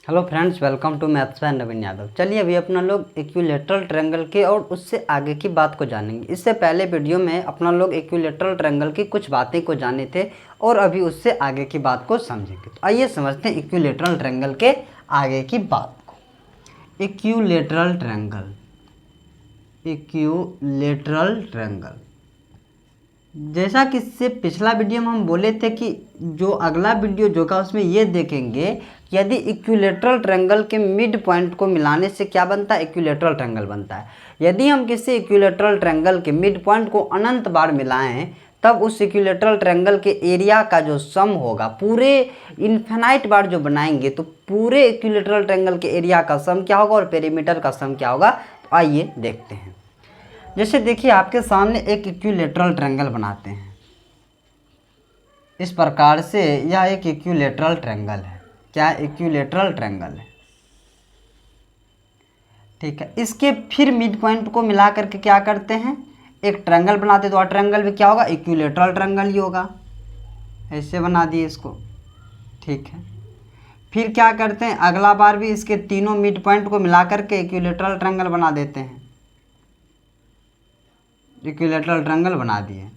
Hello friends, welcome to maths by Naveen Yadav. चलिए अभी अपना लोग इक्विलेटरल ट्रायंगल के और उससे आगे की बात को जानेंगे। इससे पहले वीडियो में अपना लोग इक्विलेटरल ट्रायंगल की कुछ बातें को जाने थे और अभी उससे आगे की बात को समझेंगे। तो आइए समझते हैं इक्विलेटरल ट्रायंगल के आगे की बात को। इक्विलेटरल ट्रायंगल, इक्विलेटरल ट्रायंगल, जैसा कि इससे पिछला वीडियो में हम बोले थे कि जो अगला वीडियो जो का उसमें ये देखेंगे कि यदि इक्विलेटरल ट्रायंगल के मिड पॉइंट को मिलाने से क्या बनता है, इक्विलेटरल ट्रायंगल बनता है। यदि हम किसी इक्विलेटरल ट्रायंगल के मिड पॉइंट को अनंत बार मिलाएं तब उस इक्विलेटरल ट्रायंगल के एरिया का जो सम होगा, पूरे इन्फिनाइट बार जो बनाएंगे तो पूरे इक्विलेटरल ट्रायंगल के एरिया का सम क्या होगा और पेरीमीटर का सम क्या होगा। तो आइए देखते हैं। जैसे देखिए आपके सामने एक इक्विलेटरल ट्रायंगल बनाते हैं इस प्रकार से। यह एक इक्विलेटरल ट्रायंगल है। क्या इक्विलेटरल ट्रायंगल है, ठीक है। इसके फिर मिड पॉइंट को मिला करके क्या करते हैं, एक ट्रायंगल बनाते हैं। तो ट्रायंगल भी क्या होगा, इक्विलेटरल ट्रायंगल ही होगा। ऐसे बना दिए इसको, ठीक है। फिर क्या करते हैं, अगला बार भी इसके तीनों मिड पॉइंट को मिला करके इक्विलेटरल ट्रायंगल बना देते हैं। इक्विलेटरल ट्रायंगल बना दिए।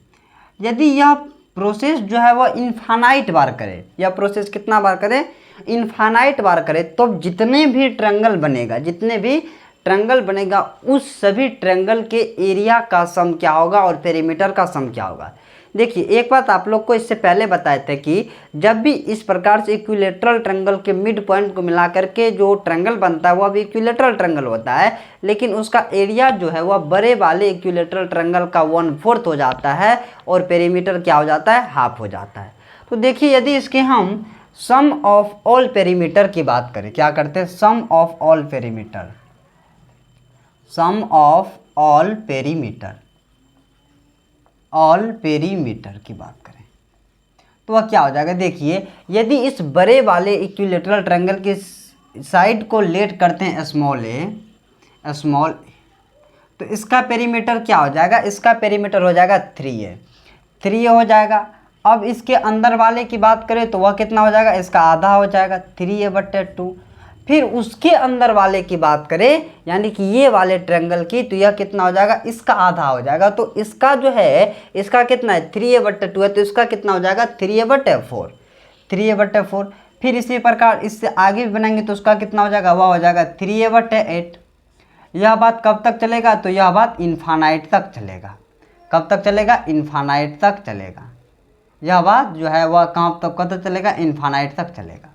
यदि यह प्रोसेस जो है वह इन्फानाइट बार करे, यह प्रोसेस कितना बार करे, इन्फानाइट बार करे, तो जितने भी ट्रायंगल बनेगा, जितने भी ट्रायंगल बनेगा उस सभी ट्रायंगल के एरिया का सम क्या होगा और पेरीमीटर का सम क्या होगा। देखिए एक बात आप लोग को इससे पहले बताए थे कि जब भी इस प्रकार से इक्विलेटरल ट्रायंगल के मिड पॉइंट को मिला करके जो ट्रायंगल बनता है वह भी इक्विलेटरल ट्रायंगल होता है, लेकिन उसका एरिया जो है वह बड़े वाले इक्विलेटरल ट्रायंगल का 1/4 हो जाता है और पेरीमीटर क्या हो जाता है, हाफ हो जाता है। तो देखिए यदि इसके हम सम ऑफ ऑल पेरीमीटर की बात करें, क्या करते हैं, sum of all perimeter, sum of all perimeter, all perimeter की बात करें तो वह क्या हो जाएगा। देखिए यदि इस बड़े वाले इक्विलेटरल ट्रायंगल की साइड को लेट करते हैं स्मॉल ए, तो इसका पेरीमीटर क्या हो जाएगा, इसका पेरीमीटर हो जाएगा 3a, 3a हो जाएगा। अब इसके अंदर वाले की बात करें तो वह कितना हो जाएगा, इसका आधा हो जाएगा 3a/2। फिर उसके अंदर वाले की बात करें यानी कि ये वाले ट्रायंगल की, तो यह कितना हो जाएगा, इसका आधा हो जाएगा। तो इसका जो है, इसका कितना है 3a/2 है, तो इसका कितना हो जाएगा 3a/4, 3a/4। फिर इसी प्रकार इससे आगे भी बनाएंगे तो उसका कितना हो जाएगा, वह हो जाएगा 3a/8। यह बात कब तक चलेगा, तो यह बात इन्फानाइट तक चलेगा। कब तक चलेगा, इन्फानाइट तक चलेगा। यह बात जो है वह कहाँ तक कब तक चलेगा, इन्फानाइट तक चलेगा।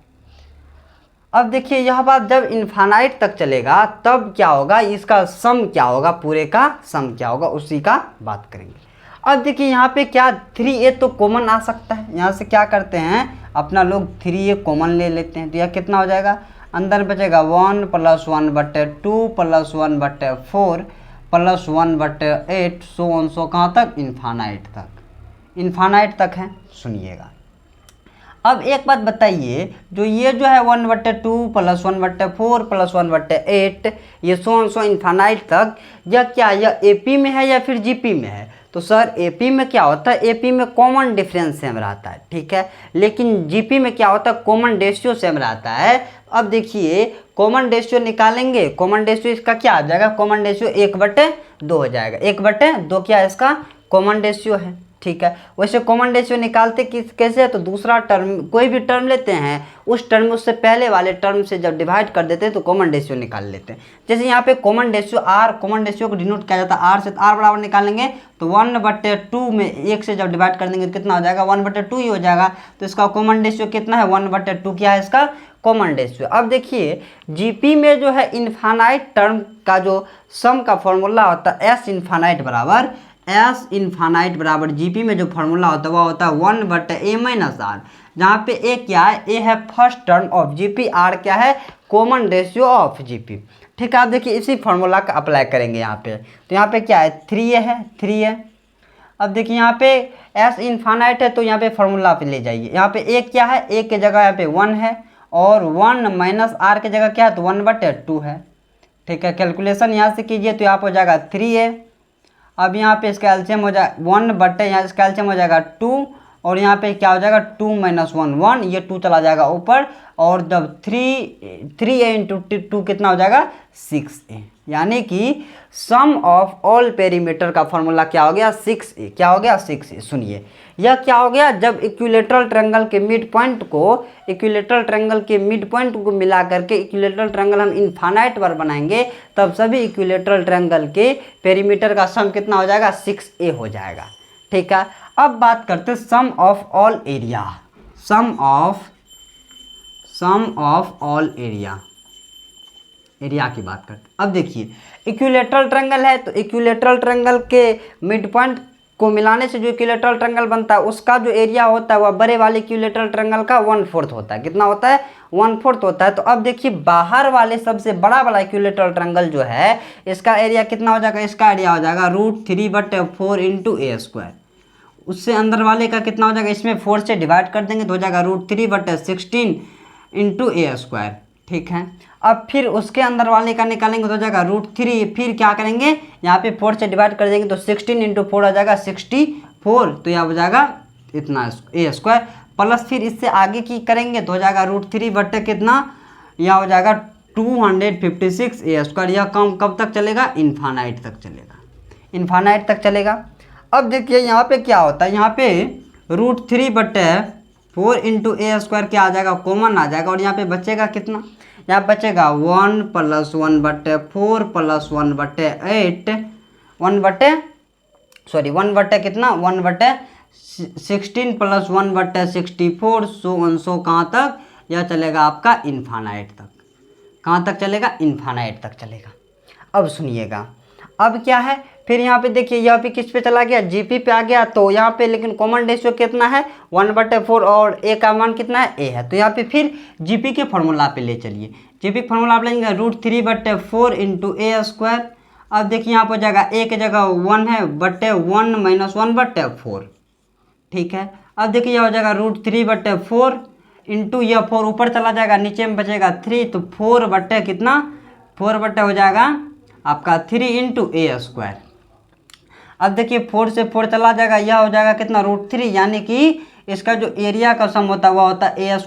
अब देखिए यह बात जब इन्फानाइट तक चलेगा तब क्या होगा, इसका सम क्या होगा, पूरे का सम क्या होगा, उसी का बात करेंगे। अब देखिए यहाँ पे क्या 3a तो कॉमन आ सकता है, यहाँ से क्या करते हैं अपना लोग 3a कॉमन ले लेते हैं। तो यह कितना हो जाएगा, अंदर बचेगा 1 + 1/2 + 1/4 + 1/8 सो कहाँ तक, इन्फानाइट तक, इन्फानाइट तक है। सुनिएगा अब एक बात बताइए, जो ये जो है 1/2 + 1/4 + 1/8 ये सो इन्फानाइट तक, यह क्या, यह एपी में है या फिर जीपी में है। तो सर एपी में क्या होता है, एपी में कॉमन डिफरेंस सेम रहता है, ठीक है। लेकिन जीपी में क्या होता है, कॉमन रेशियो सेम रहता है। अब देखिए कॉमन रेशियो निकालेंगे, कॉमन रेशियो इसका क्या आ जाएगा, कॉमन रेशियो 1/2 हो जाएगा। 1/2 क्या है, इसका कॉमन रेशियो है, ठीक है। वैसे कॉमन रेशियो निकालते कैसे है, तो दूसरा टर्म कोई भी टर्म लेते हैं, उस टर्म उससे पहले वाले टर्म से जब डिवाइड कर देते हैं तो कॉमन रेशियो निकाल लेते हैं। जैसे यहाँ पे common ratio r, common ratio को डिनोट किया जाता है आर से, आर बराबर निकालेंगे तो 1/2 में 1 से जब डिवाइड कर देंगे तो कितना हो जाएगा, 1/2 ही हो जाएगा। तो इसका कॉमन रेशियो कितना है, 1/2 क्या है इसका कॉमन रेशियो। अब देखिए जीपी में जो है इन्फानाइट टर्म का जो सम का फॉर्मूला होता है एस इन्फानाइट बराबर जीपी में जो फार्मूला होता है वह होता है 1/a-r, जहाँ पे ए क्या है, ए है first term of GP, r क्या है, कॉमन रेशियो ऑफ जीपी, ठीक है। आप देखिए इसी फार्मूला का अप्लाई करेंगे यहाँ पे। तो यहाँ पे क्या है 3a है, 3a। अब देखिए यहाँ पे एस इन्फानाइट है तो यहाँ पे फार्मूला पे ले जाइए। यहाँ पे ए क्या है, ए की जगह यहाँ पे 1 है और 1 - r की जगह क्या है, तो 1/2 है, ठीक है। कैलकुलेशन यहाँ से कीजिए तो यहाँ पर हो जाएगा 3a। अब यहाँ पे इसका एलसीएम हो जाएगा 1/, यहाँ इसका एलसीएम हो जाएगा 2 और यहाँ पे क्या हो जाएगा 2 - 1 1, ये 2 चला जाएगा ऊपर, और जब 3a इंटू 2 कितना हो जाएगा 6a, यानी कि सम ऑफ ऑल पेरीमीटर का फॉर्मूला क्या हो गया 6a, क्या हो गया 6a। सुनिए यह क्या हो गया, जब इक्विलेटरल ट्रायंगल के मिड पॉइंट को मिला करके इक्विलेटरल ट्रायंगल हम इनफाइनाइट बार बनाएंगे, तब सभी इक्विलेटरल ट्रायंगल के पेरीमीटर का सम कितना हो जाएगा 6a हो जाएगा। ठीक है, अब बात करते हैं sum of all area, sum of all area की बात करते हैं। अब देखिए इक्विलेटरल ट्रायंगल है, तो इक्विलेटरल ट्रायंगल के मिड पॉइंट को मिलाने से जो इक्विलेटरल ट्रायंगल बनता है उसका जो एरिया होता है वह बड़े वाले इक्विलेटरल ट्रायंगल का 1/4 होता है। कितना होता है 1/4 होता है। तो अब देखिए बाहर वाले सबसे बड़ा वाला इक्विलेटरल ट्रायंगल जो है इसका एरिया कितना हो जाएगा, इसका एरिया हो जाएगा √3/4 × a²। उससे अंदर वाले का कितना हो जाएगा, इसमें 4 से डिवाइड कर देंगे तो हो जाएगा √3/16 × a²। ठीक है, अब फिर उसके अंदर वाले का निकालेंगे तो हो जाएगा √3, फिर क्या करेंगे यहाँ पे 4 से डिवाइड कर देंगे तो 16 × 4 आ जाएगा 64, तो यह हो जाएगा इतना a² प्लस फिर इससे आगे की करेंगे तो हो जाएगा √3 कितना, यह हो जाएगा 256 a²। यह काम कब तक चलेगा, इनफाइनाइट तक चलेगा, इनफाइनाइट तक चलेगा। अब देखिए यहाँ पे क्या होता है, यहाँ पे √3/4 × a² क्या आ जाएगा, कॉमन आ जाएगा, और यहाँ पे बचेगा कितना, यहाँ बचेगा 1 + 1/4 + 1/8 1 कितना 1/16 + 1/64 सो कहाँ तक, यह चलेगा आपका इनफाइनाइट तक। कहाँ तक चलेगा, इनफाइनाइट तक चलेगा। अब सुनिएगा अब क्या है, फिर यहाँ पे देखिए यहाँ पे किस पे चला गया, जीपी पे आ गया। तो यहाँ पे लेकिन कॉमन रेशियो कितना है 1/4 और ए का मान कितना है ए है। तो यहाँ पे फिर जीपी के फॉर्मूला पे ले चलिए, जीपी फॉर्मूला आप लेंगे √3/4 × a²। अब देखिए यहाँ पर हो जाएगा ए की जगह 1 है, बटे 1 - 1/4। ठीक है, अब देखिए यह हो जाएगा √3/4 इंटू यह 4 ऊपर चला जाएगा, नीचे में बचेगा 3, तो 4 कितना 4 हो जाएगा आपका 3 × a²। अब देखिए 4 से 4 चला जाएगा, यह हो जाएगा कितना √3, यानी कि इसका जो एरिया का सम होता है वह होता है a²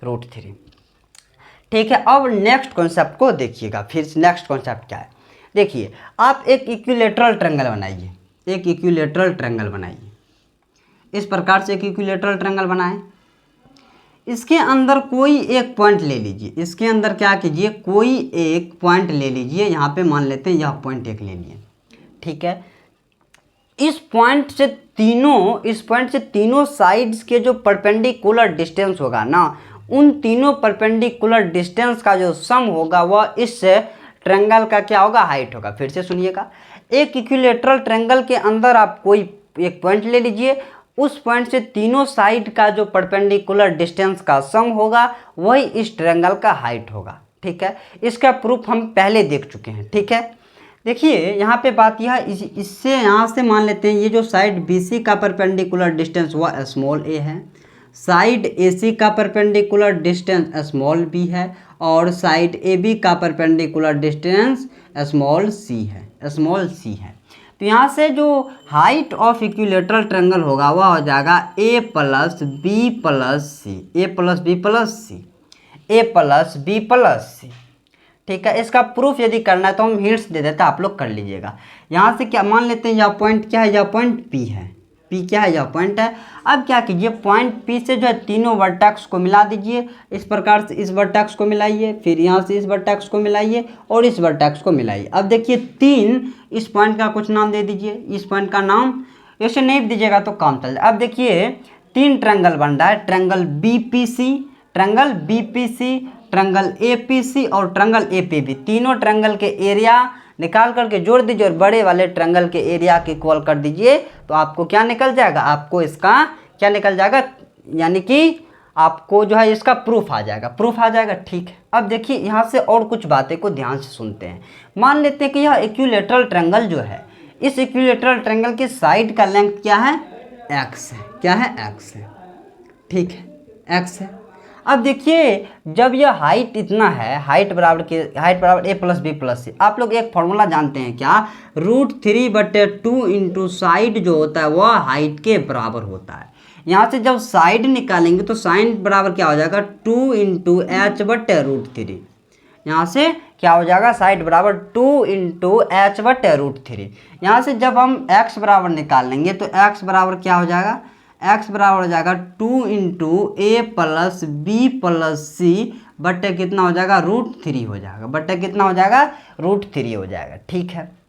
√3। ठीक है, अब नेक्स्ट कॉन्सेप्ट को देखिएगा। फिर नेक्स्ट कॉन्सेप्ट क्या है, देखिए आप एक इक्विलेटरल ट्रायंगल बनाइए, एक इक्विलेटरल ट्रायंगल बनाइए, इस प्रकार से एक इक्विलेटरल ट्रायंगल बनाएं। इसके अंदर कोई एक पॉइंट ले लीजिए, इसके अंदर क्या कीजिए कोई एक पॉइंट ले लीजिए, यहाँ पे मान लेते हैं यह पॉइंट एक ले लिए। ठीक है, इस पॉइंट से तीनों साइड्स के जो परपेंडिकुलर डिस्टेंस होगा ना, उन तीनों परपेंडिकुलर डिस्टेंस का जो सम होगा वह इस ट्रायंगल का क्या होगा, हाइट होगा। फिर से सुनिएगा, एक इक्विलेटरल ट्रायंगल के अंदर आप कोई एक पॉइंट ले लीजिए, उस पॉइंट से तीनों साइड का जो परपेंडिकुलर डिस्टेंस का सम होगा वही इस ट्रायंगल का हाइट होगा। ठीक है, इसका प्रूफ हम पहले देख चुके हैं। ठीक है, देखिए यहाँ पे बात यह इससे यहाँ से मान लेते हैं ये जो साइड BC का परपेंडिकुलर डिस्टेंस वह स्मॉल a है, साइड AC का परपेंडिकुलर डिस्टेंस स्मॉल b है, और साइड AB का परपेंडिकुलर डिस्टेंस स्मॉल c है। तो यहाँ से जो हाइट ऑफ इक्विलेटरल ट्रायंगल होगा वह हो जाएगा a + b + c। ठीक है, इसका प्रूफ यदि करना है तो हम हिंट्स दे देते हैं, आप लोग कर लीजिएगा। यहाँ से क्या मान लेते हैं, यह पॉइंट क्या है, यह पॉइंट P है, P क्या है, यह पॉइंट है। अब क्या कीजिए पॉइंट P से जो है तीनों वर्टेक्स को मिला दीजिए, इस प्रकार से इस वर्टेक्स को मिलाइए, फिर यहाँ से इस वर्टेक्स को मिलाइए और इस वर्टेक्स को मिलाइए। अब देखिए 3 इस पॉइंट का कुछ नाम दे दीजिए, इस पॉइंट का नाम, ऐसे नहीं दीजिएगा तो काम चल जाए। अब देखिए 3 ट्रायंगल बन रहा है, ट्रायंगल BPC, ट्रायंगल APC और ट्रायंगल APB। तीनों ट्रायंगल के एरिया निकाल करके जोड़ दीजिए और बड़े वाले ट्रायंगल के एरिया की इक्वल कर दीजिए, तो आपको क्या निकल जाएगा, आपको इसका क्या निकल जाएगा, यानी कि आपको जो है इसका प्रूफ आ जाएगा। ठीक है, अब देखिए यहाँ से और कुछ बातें को ध्यान से सुनते हैं। मान लेते हैं कि यह इक्विलेटरल ट्रायंगल जो है, इस इक्विलेटरल ट्रायंगल की साइड का लेंथ क्या है, x है। क्या है, x है। ठीक है, x है। अब देखिए जब यह हाइट इतना है, हाइट बराबर ए प्लस बी प्लस सी, आप लोग एक फॉर्मूला जानते हैं क्या, √3/2 इंटू साइड जो होता है वह हाइट के बराबर होता है। यहाँ से जब साइड निकालेंगे तो साइन बराबर क्या हो जाएगा, 2 इंटू h/√3। यहाँ से क्या हो जाएगा, साइड बराबर 2 इंटू h/√3। यहाँ से जब हम x बराबर निकाल लेंगे तो x बराबर क्या हो जाएगा, x बराबर हो जाएगा 2 इंटू ए प्लस बी प्लस सी बट्टे कितना हो जाएगा, √3 हो जाएगा, बट्टे कितना हो जाएगा, √3 हो जाएगा। ठीक है,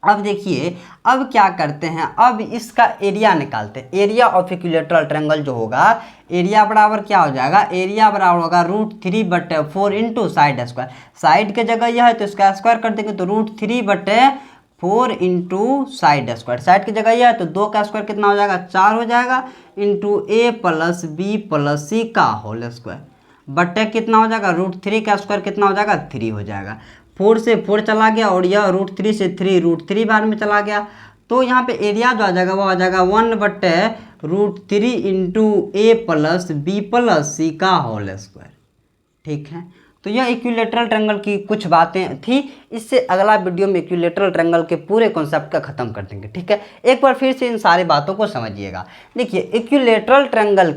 अब देखिए अब क्या करते हैं, अब इसका एरिया निकालते हैं। एरिया ऑफ इक्विलेटरल ट्रायंगल जो होगा, एरिया बराबर क्या हो जाएगा, एरिया बराबर होगा √3/4 इंटू साइड स्क्वायर। साइड के जगह यह है तो इसका स्क्वायर कर देंगे तो √3/4 इंटू साइड स्क्वायर। साइड की जगह यह है तो 2 का स्क्वायर कितना हो जाएगा, 4 हो जाएगा, इंटू ए प्लस बी प्लस सी का होल स्क्वायर बट्टे कितना हो जाएगा, √3 का स्क्वायर कितना हो जाएगा, 3 हो जाएगा। 4 से 4 चला गया और यह √3 से 3 √3 बार में चला गया, तो यहाँ पे एरिया जो आ जाएगा वो आ जाएगा 1/√3 इंटू ए प्लस बी प्लस सी का होल स्क्वायर। ठीक है, तो यह इक्विलेटरल ट्रायंगल की कुछ बातें थी। इससे अगला वीडियो में इक्विलेटरल ट्रायंगल के पूरे कॉन्सेप्ट का खत्म कर देंगे। ठीक है, एक बार फिर से इन सारी बातों को समझिएगा। देखिए इक्विलेटरल ट्रायंगल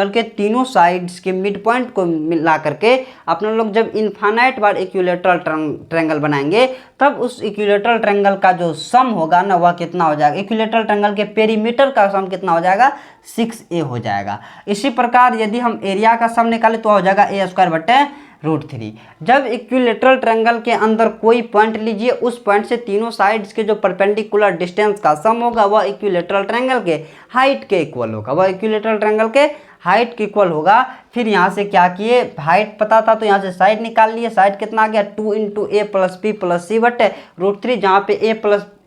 के तीनों साइड्स के मिड पॉइंट को मिला करके अपने लोग जब इनफाइनाइट बार इक्विलेटरल ट्रायंगल बनाएंगे तब उस इक्विलेटरल ट्रायंगल का जो सम होगा ना वह कितना हो जाएगा, इक्विलेटरल ट्रायंगल के पेरीमीटर का सम कितना हो जाएगा, 6a हो जाएगा। इसी प्रकार यदि हम एरिया का सम निकालें तो हो जाएगा a²/√3। जब इक्विलेटरल ट्रायंगल के अंदर कोई पॉइंट लीजिए, उस पॉइंट से तीनों साइड्स के जो परपेंडिकुलर डिस्टेंस का सम होगा वह इक्विलेटरल ट्रायंगल के हाइट के इक्वल होगा, वह इक्विलेटरल ट्रायंगल के हाइट के इक्वल होगा। फिर यहाँ से क्या किए, हाइट पता था तो यहाँ से साइड निकाल लिए, साइड कितना आ गया, 2 इंटू ए प्लस बी प्लस सी बटे √3, जहाँ पे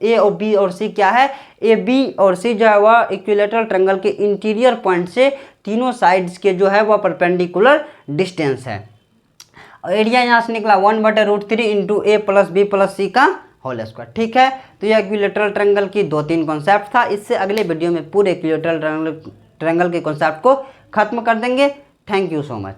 ए और बी और सी क्या है, ए बी और सी जो है वह इक्विलेटरल ट्रायंगल के इंटीरियर पॉइंट से तीनों साइड्स के जो है वह परपेंडिकुलर डिस्टेंस है। एरिया यहाँ से निकला 1/√3 इंटू ए प्लस बी प्लस सी का होल स्क्वायर। ठीक है, तो यह इक्विलेटरल ट्रायंगल की 2-3 कॉन्सेप्ट था। इससे अगले वीडियो में पूरे इक्विलेटरल ट्रायंगल के कॉन्सेप्ट को खत्म कर देंगे। Thank you so much.